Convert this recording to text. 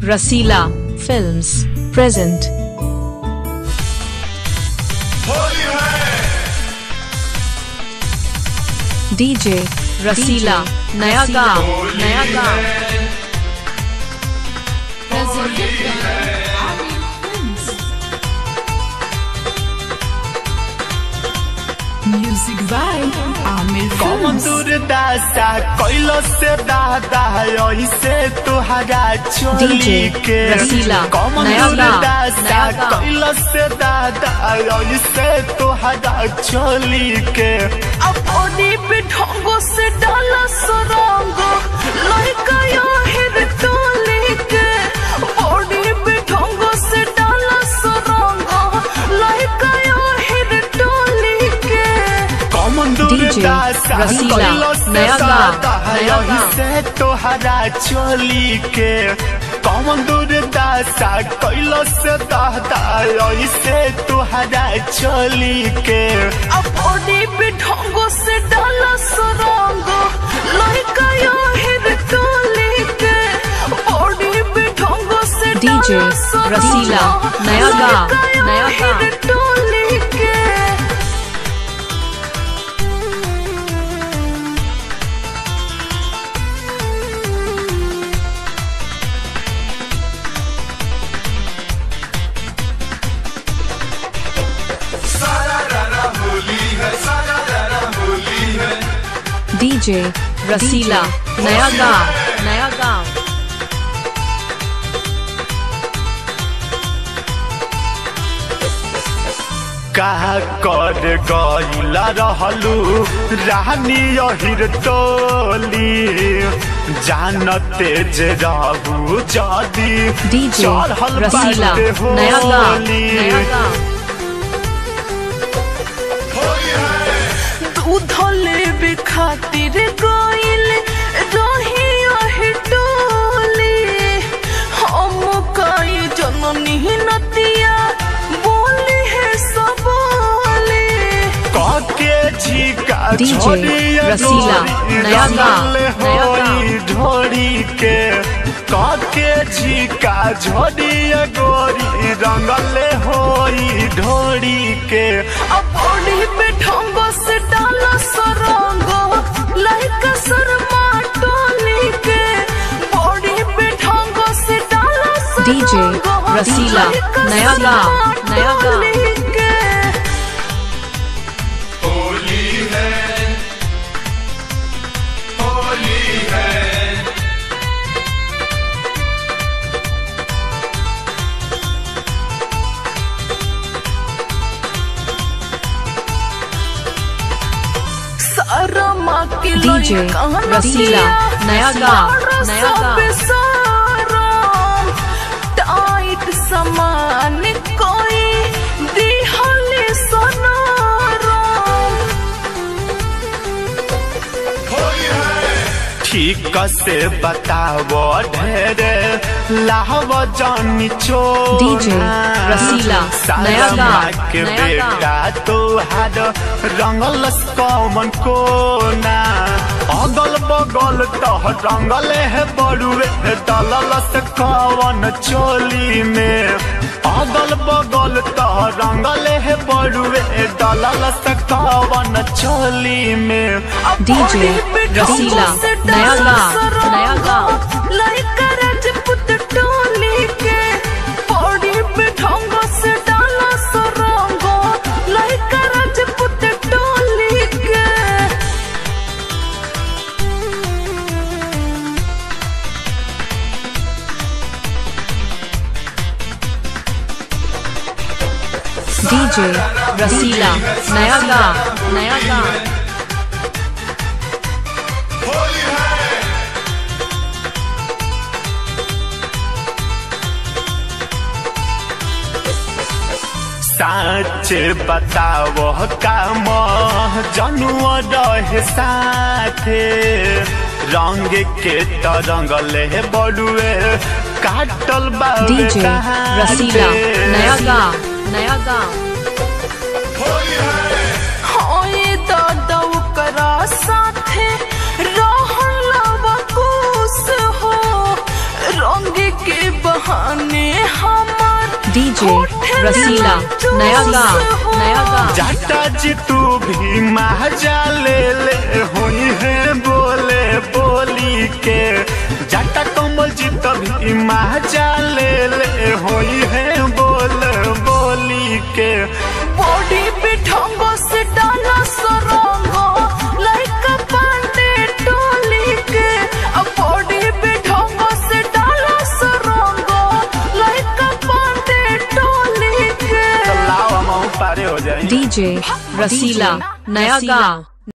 रसीला films present. DJ रसीला नया गाँव music by Aamir films. दासा कोइलो से दादा ऐसे तुहरा चोली के रसीला नया दासा कोइलो से दादा ऐसे तुहरा चोली के अपनी पे ढंगो से डाला सुरंगो लड़का यो हिर टोली के बॉडी पे ढंगो से डाला सुरंगो लड़का यो हिर टोली के डीजे रसीला नया गाँव से तोहरा चोली के कौन दूर दासा कोइलो से दादा ऐसे तोहरा चोली के अपनी पे ढंगो से डाला सुरंगो लड़का यो हिर टोली के बॉडी पे ढंगो से डीजे रसीला नया गाँव टोली के। डीजे रसीला नया गाँव कहा कर गईला रहलू रानी अहिर टोली जानते जे रहू जदी डीजे रसीला नया गाँव दूध लेबे खातिर गइल रही अहि टोली हम कई जननी नतिया बोली है सबोली काके झिका डीजे छोड़िया रसीला नया गाँव ढोड़ी के काके झिका झोड़िया गोरी रंगले होई ढोड़ी के अपनी पे ढंगो से डाला सरंगो लड़का शर्मा टोली के बॉडी पे ढंगो से डाला डीजे रसीला नया गाँव डीजे रसीला नया गाँव टाइट समान कोई दिहले ठीक से बताओ ढेरे लाहव जानी चो डीजे रसीला नया के बेटा तोहार रंगल कौन कोना अगल बगल तो रंगल है बड़ुए दलल से कौन चोली में अगल बगल तो रंगल है बड़ुए दलल से कौन चोली में डीजे रसीला नया गाँव लड़का राजपूत टोली के बॉडी पे ढंगो से डाला सुरंगो लड़का राजपूत टोली के। डीजे रसीला नया गाँव साच बताओ काम जनुआ रहे साथे रंग के तरंगल है बड़ुए काटल डीजे रसीला नया गाँव होए दादा करा साथे रहला कुछ हो रंग के रसीला नया गाँव नया गाँव। जाटा जी तू भी महाजा ले होई है बोले बोली के। जाटा कमल जी तभी महाजा ले होई है बोली के। बॉडी पे ढंगो से डाला सरंगो लड़का पांडे टोली के। बॉडी पे ढंगो से डाला सरंगो लड़का पांडे टोली के। लाओ हम पारे हो जाए। डीजे रसीला नया गाँव।